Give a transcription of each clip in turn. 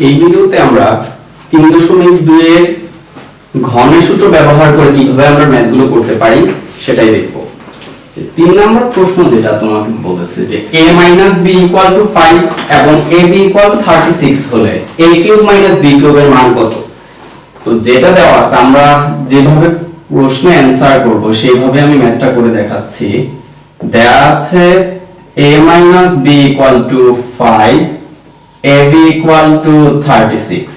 এই ভিডিওতে আমরা 3.2 এর ঘনের সূত্র ব্যবহার করে কিভাবে আমরা ম্যাথগুলো করতে পারি সেটাই দেখব। 3 নম্বর প্রশ্ন যেটা তোমাকে বলেছে যে a - b = 5 এবং ab = 36 হলে a³ - b³ এর মান কত? তো যেটা দেওয়া আছে আমরা যেভাবে প্রশ্নে অ্যানসার করব সেইভাবে আমি ম্যাথটা করে দেখাচ্ছি। দেয়া আছে a - b = 5 ab = 36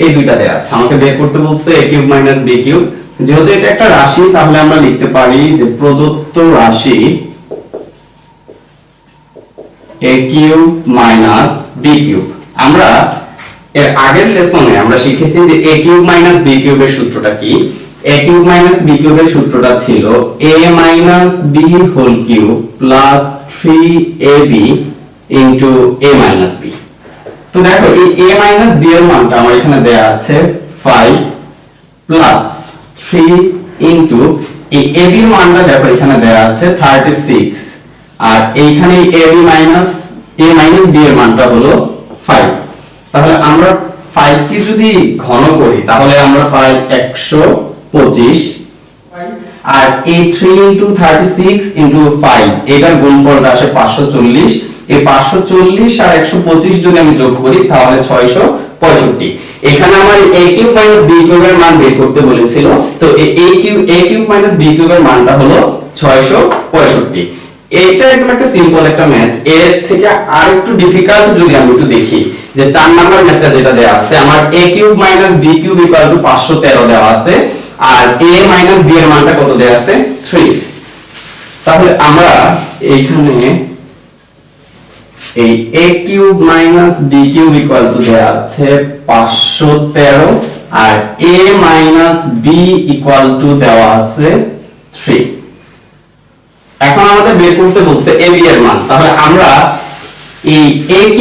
এই দুইটা দেয়া আছে, আমাকে বের করতে বলছে a³ - b³। যেহেতু এটা একটা রাশি তাহলে আমরা লিখতে পারি যে প্রদত্ত রাশি a³ - b³। আমরা এর আগের লেসনে আমরা শিখেছি যে a³ - b³ এর সূত্রটা কি। a³ - b³ এর সূত্রটা ছিল a - b whole cube plus 3ab into a - b। তো দেখো এই a - b এর মানটা আমার এখানে দেয়া আছে 5 প্লাস 3 ইনটু এই ab এর মানটা দেখো এখানে দেয়া আছে 36 আর এইখানে ab মাইনাস a - b এর মানটা হলো 5। তাহলে আমরা 5 কে যদি ঘন করি তাহলে আমরা পাই 125 আর এই 3 ইনটু 36 ইনটু 5 এটার গুণফলটা আসে 540। এই 540 আর 125 যদি আমি যোগ করি তাহলে 665। এখানে আমার a³ - b³ এর মান বের করতে বলেছিল, তো a³ - b³ এর মানটা হলো 665। এটা একদম একটা সিম্পল একটা ম্যাথ। এর থেকে আর একটু ডিফিকাল্ট যদি আমি একটু দেখি যে 4 নাম্বার ম্যাথটা যেটা দেয়া আছে আমার a³ - b³ = 513 দেওয়া আছে আর a - b এর মানটা কত দেয়া আছে 3। তাহলে আমরা এইখানে এই a³ - b³ = দেয়া আছে 513 আর a - b = দেওয়া আছে 3। এখন আমাদের বের করতে বলছে ab এর মান। তাহলে আমরা এই a³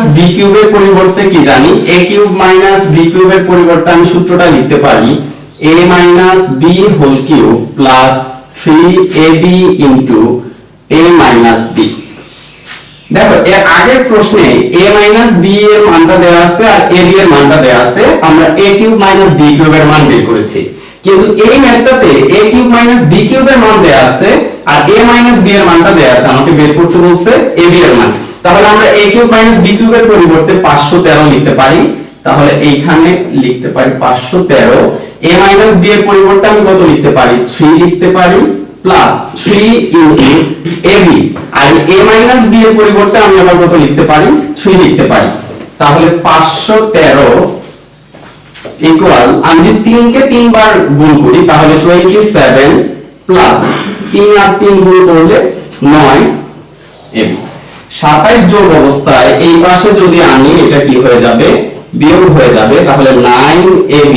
- b³ এর পরিবর্তে কি জানি, a³ - b³ এর পরিবর্তে আমি সূত্রটা লিখতে পারি a - b whole cube plus 3ab into a - b। দেখো এর আগের প্রশ্নে a - b এর মানটা দেওয়া আছে আর ab এর মানটা দেওয়া আছে, আমরা a³ - b³ এর মান বের করেছি। কিন্তু এই ম্যাথটাতে a³ - b³ এর মান দেওয়া আছে আর a - b এর মানটা দেওয়া আছে, আমাকে বের করতে বলছে ab এর মান। তাহলে আমরা a³ - b³ এর পরিবর্তে 513 লিখতে পারি। তাহলে এইখানে লিখতে পারি 513। a - b এর পরিবর্তে আমি কত লিখতে পারি 3 লিখতে পারি প্লাস 3 ইনটু ab আর a - b এর পরিবর্তে আমি আবার কত লিখতে পারি 3 লিখতে পারি। তাহলে 513 ইকুয়াল আমি যদি 3 কে 3 বার গুণ করি তাহলে 27 প্লাস 3 আর 3 গুণ করলে 9 ab। 27 যোগ অবস্থায় এই পাশে যদি আনি এটা কি হয়ে যাবে বিয়োগ হয়ে যাবে, তাহলে 9ab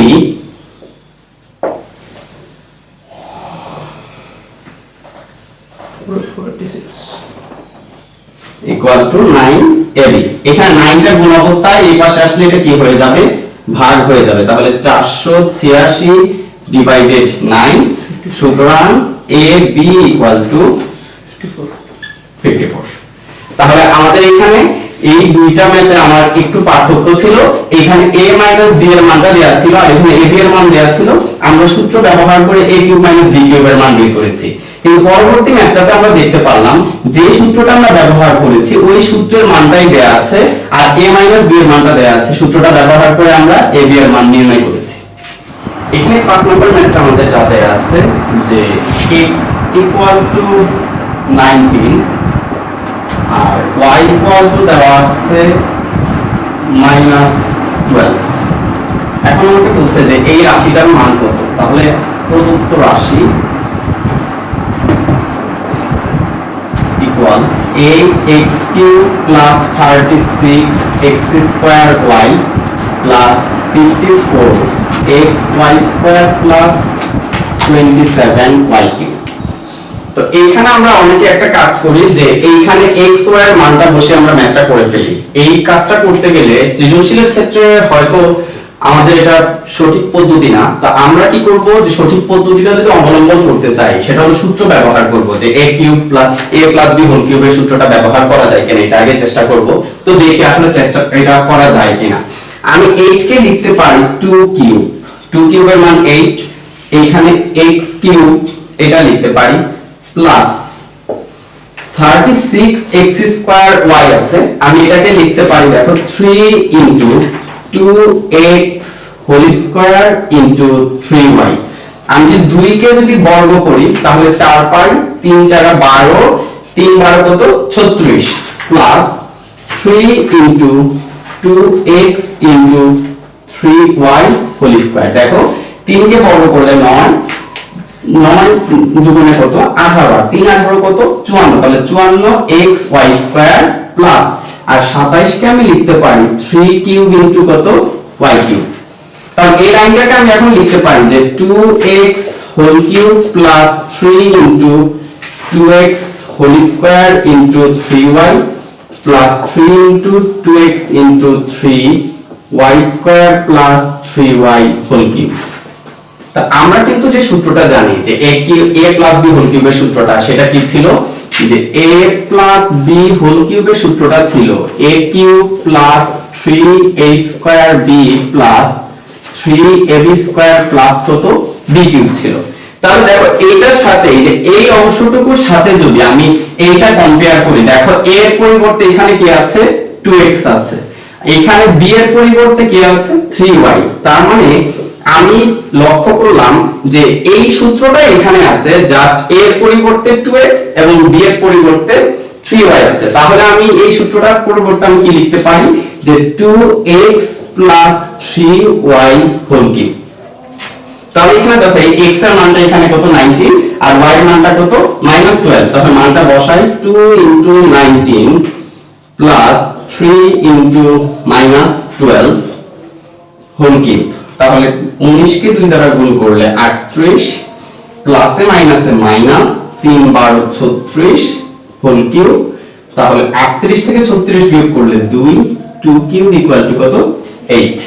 ইকুয়াল টু 9ab। এখানে 9 টা গুণ অবস্থায় এই পাশে আসলে এটা কি হয়ে যাবে ভাগ হয়ে যাবে, তাহলে 486 ডিভাইডেড 9, সুতরাং ab ইকুয়াল টু 54। তাহলে আমাদের এখানে এই দুইটা ম্যাথে আমার একটু পার্থক্য ছিল, এখানে a - b এর মানটা দেয়া ছিল আর এখানে ab এর মান দেয়া ছিল। আমরা সূত্র ব্যবহার করে a³ - b³ এর মান বের করেছি। কিন্তু পরবর্তী ম্যাথটাতে আমরা দেখতে পারলাম যে সূত্রটা আমরা ব্যবহার করেছি ওই সূত্রের মানটাই দেয়া আছে আর a - b এর মানটা দেয়া আছে, সূত্রটা ব্যবহার করে আমরা ab এর মান নির্ণয় করেছি। এখানে 5 নম্বর ম্যাথটা আমাদের যা দেয়া আছে যে x = 19 আর y = দেওয়া আছে -12। এখন আমাকে বলছে যে এই রাশিটার মান কত। তাহলে প্রদত্ত রাশি equal 8x³ plus 36x² plus 54xy² plus 27y³। তো এইখানে আমরা অনেকে একটা কাজ করি যে এইখানে x y এর মানটা বসে আমরা ম্যাথটা করে ফেলি। এই কাজটা করতে গেলে সৃজনশীলের ক্ষেত্রে হয়তো আমাদের এটা সঠিক পদ্ধতি না। তো আমরা কি করব, যে সঠিক পদ্ধতিটা যদি অবলম্বন করতে চাই সেটা হলো সূত্র ব্যবহার করব, যে a cube plus a plus b whole কিউবের সূত্রটা ব্যবহার করা যায় কিনা এটা আগে চেষ্টা করব। তো দেখি আসলে চেষ্টা এটা করা যায় কিনা। আমি 8 কে লিখতে পারি 2 কিউব, 2 কিউবের মান 8, এইখানে x কিউব এটা লিখতে পারি প্লাস 36x স্কয়ার y আছে, আমি এটাকে লিখতে পারি দেখো 3 into 2x whole square into 3y। আমি যদি 2 কে যদি বর্গ করি তাহলে 4 পাই 3 4 12, 3 12 কত 36 plus 3 into 2x into 3y whole square. দেখো 3 কে বর্গ করলে 9, 9 দুগুণে কত 18, 3 18 কত 54, তাহলে 54xy স্কয়ার প্লাস আর 27 কে আমি লিখতে পারি 3 কিউব ইনটু কত y কিউব। তাহলে এই লাইনটাকে আমি এখন লিখতে পারি যে 2x whole cube plus 3 into 2x whole square into 3y plus 3 into 2x into 3y square plus 3y whole cube. তা আমরা কিন্তু যে সূত্রটা জানি যে a প্লাস b হোল কিউবের সূত্রটা, সেটা কি ছিল, যে a প্লাস b হোল কিউবের সূত্রটা ছিল a cube plus 3a square b plus 3ab square plus কত b কিউব ছিল। তাহলে দেখো এইটার সাথে এই যে এই অংশটুকুর সাথে যদি আমি এইটা কম্পেয়ার করি, দেখো a এর পরিবর্তে এখানে কি আছে 2x আছে, এখানে b এর পরিবর্তে কি আছে 3y। তার মানে আমি লক্ষ্য করলাম যে এই সূত্রটা এখানে আছে, জাস্ট a এর পরিবর্তে 2x এবং b এর পরিবর্তে 3y আছে। তাহলে আমি এই সূত্রটার পরিবর্তে আমি কি লিখতে পারি, যে 2x plus 3y whole cube. তাহলে এখানে দেখো এই x এর মানটা এখানে কত 19 আর y এর মানটা কত -12, তাহলে মানটা বসাই 2 ইনটু 19 প্লাস 3 ইনটু -12 হোল কিউব। তাহলে 19 কে 2 দ্বারা গুণ করলে 38 প্লাসে মাইনাসে মাইনাস 3 12 36 হোল কিউব। তাহলে 38 থেকে 36 বিয়োগ করলে 2 কিউব ইকুয়াল টু কত 8।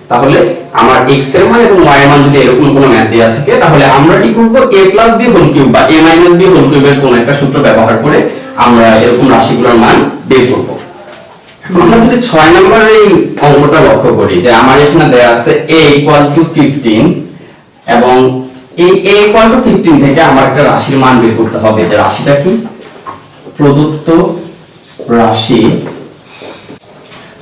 তাহলে আমার x এর মান এবং y এর মান যদি এরকম কোনো ম্যাথ দেয়া থাকে তাহলে আমরা কি করব, a plus b whole cube বা a মাইনাস b হোল কিউবের কোন একটা সূত্র ব্যবহার করে আমরা এরকম রাশিগুলোর মান বের করব। আমরা যদি 6 নম্বরের এই অঙ্কটা লক্ষ্য করি, যে আমার এখানে দেয়া আছে a ইকুয়াল টু 15 এবং এই a ইকুয়াল টু 15 থেকে আমার একটা রাশির মান বের করতে হবে। যে রাশিটা কি, প্রদত্ত রাশি।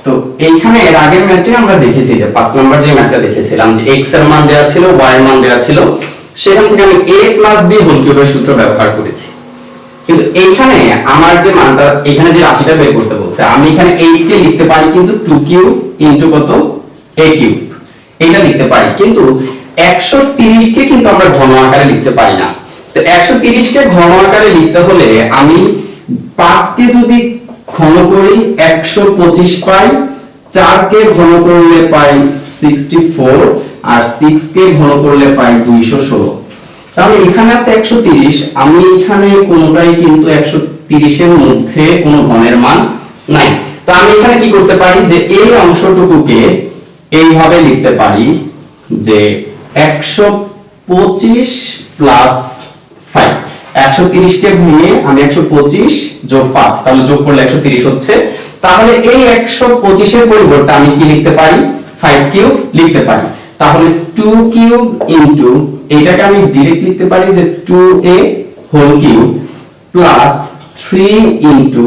তো এইখানে এর আগের ম্যাথে আমরা দেখেছি যে 5 নাম্বার যে ম্যাথটা দেখেছিলাম, যে x এর মান দেয়া ছিল y এর মান দেয়া ছিল, সেখান থেকে আমি a প্লাস b হোল কিউবের সূত্র ব্যবহার করেছি। কিন্তু এইখানে আমার যে মানটা, এখানে যে রাশিটা বের করতে বলছে, আমি এখানে 8 কে লিখতে পারি কিন্তু 2 কিউব ইনটু কত a কিউব, এটা লিখতে পারি। কিন্তু 130 কে কিন্তু আমরা ঘন আকারে লিখতে পারি না। তো 130 কে ঘন আকারে লিখতে হলে আমি 5 কে যদি ঘন করি 125 পাই, 4 কে ঘন করলে পাই 64 আর 6 কে ঘন করলে পাই 216। তাহলে এখানে আছে 130, আমি এখানে কোনটাই কিন্তু 130 এর মধ্যে কোনো ঘনের মান নাই। তো আমি এখানে কি করতে পারি, যে এই অংশটুকুকে এইভাবে লিখতে পারি যে 125 প্লাস 5। 130 কে ভেঙে আমি 125 যোগ 5, তাহলে যোগ করলে 130 হচ্ছে। তাহলে এই 125 এর পরিবর্তে আমি কি লিখতে পারি, 5 কিউব লিখতে পারি। তাহলে 2 কিউব ইনটু, এটাকে আমি ডাইরেক্ট লিখতে পারি যে 2a whole cube plus 3 into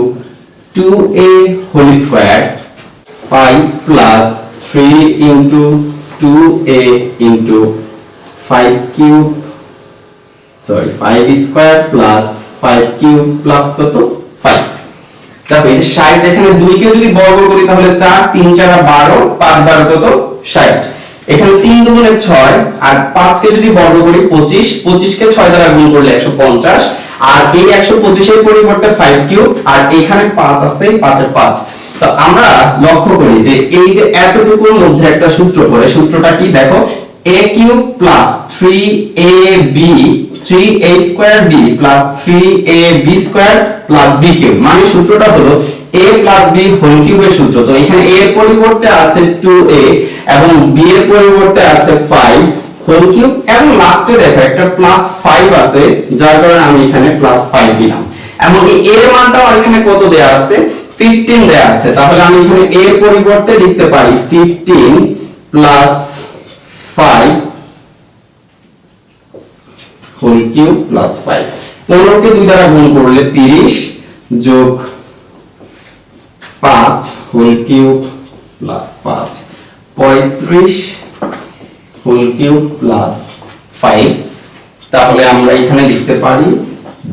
2a whole square 5 plus 3 into 2a into 5 cube, sorry 5 square plus 5 cube plus কত 5। দেখো এই যে 60, এখানে 2 কে যদি বর্গ করি তাহলে 4 3 4 12, 5 12 কত 60। এখানে 3 দুগুণে 6 আর 5 কে যদি বর্গ করি 25, 25 কে 6 দ্বারা গুণ করলে 150 আর এই 125 এর পরিবর্তে 5 কিউব আর এখানে 5 আছে, 5 এর 5। তো আমরা লক্ষ্য করি যে এই যে এতটুকুর মধ্যে একটা সূত্র পড়ে, সূত্রটা কি দেখো, a cube plus 3ab 3a square b plus 3ab square plus b cube. মানে সূত্রটা হলো a প্লাস b হোল কিউবের সূত্র, তো এখানে a এর পরিবর্তে আছে 2a এবং b এর পরিবর্তে আছে 5 হোল কিউব এবং লাস্টে দেখো একটা প্লাস 5 আছে, যার কারণে আমি এখানে প্লাস 5 দিলাম। এমনকি a এর মানটাও এখানে কত দেয়া আছে, 15 দেয়া আছে, তাহলে আমি এখানে a এর পরিবর্তে লিখতে পারি 15 প্লাস 5 হোল কিউব প্লাস 5। 15 কে 2 দ্বারা গুণ করলে 30 যোগ 5 whole cube plus 5 35 whole cube plus 5। তাহলে আমরা এখানে লিখতে পারি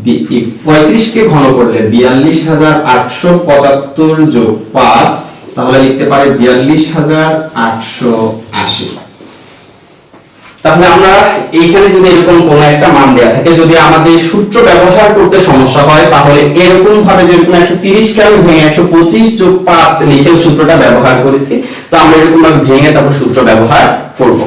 35 কে ঘন করলে 42875 যোগ 5, তাহলে লিখতে পারি 42880। তাহলে আমরা এইখানে যদি এরকম কোন একটা মান দেয়া থাকে, যদি আমাদের সূত্র ব্যবহার করতে সমস্যা হয়, তাহলে এরকম ভাবে যেরকম 130 কে আমি ভেঙে 125 যোগ 5 লিখে সূত্রটা ব্যবহার করেছি, তো আমরা এরকম ভাবে ভেঙে তারপর সূত্র ব্যবহার করব।